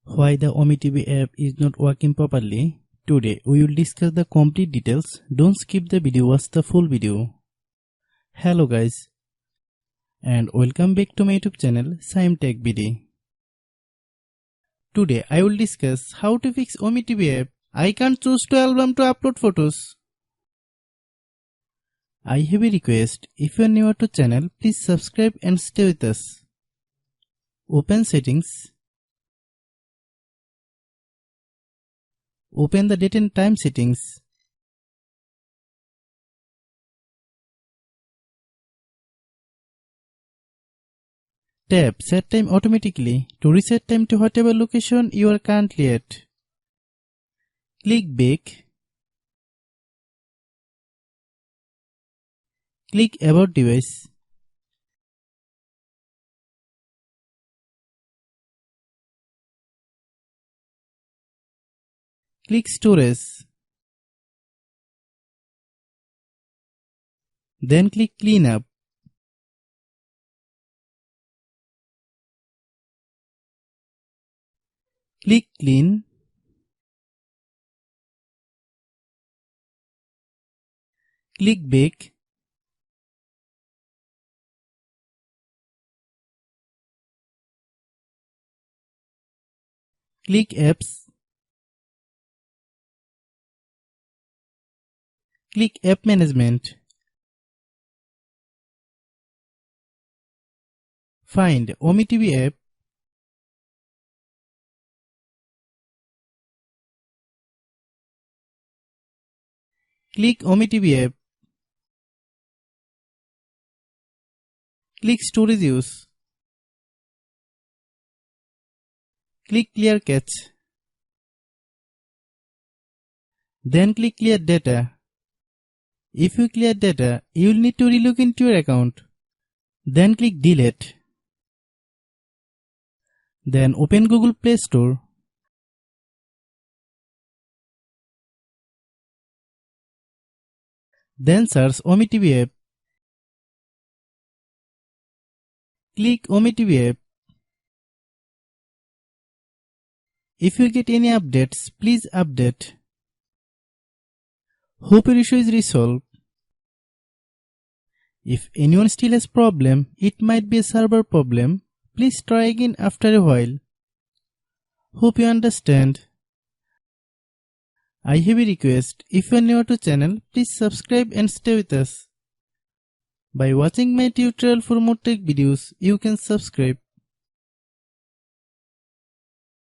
Why the OmeTV app is not working properly? Today we will discuss the complete details. Don't skip the video, watch the full video. Hello guys and welcome back to my YouTube channel Shaem Tech BD. Today I will discuss how to fix OmeTV app. I can't choose two albums to upload photos. I have a request. If you are new to channel, please subscribe and stay with us. Open settings. Open the date and time settings. Tap Set Time Automatically to reset time to whatever location you are currently at. Click Back. Click About Device. Click Storage. Then click Cleanup. Click Clean. Click Back. Click Apps. Click App Management. Find OmeTV app. Click OmeTV app. Click Storage Use. Click Clear Cache. Then click Clear Data. If you clear data, you will need to relog into your account. Then click Delete. Then open Google Play Store. Then search OmeTV app. Click OmeTV app. If you get any updates, please update. Hope your issue is resolved. If anyone still has problem, it might be a server problem. Please try again after a while. Hope you understand. I have a request. If you are new to channel, please subscribe and stay with us. By watching my tutorial for more tech videos, you can subscribe.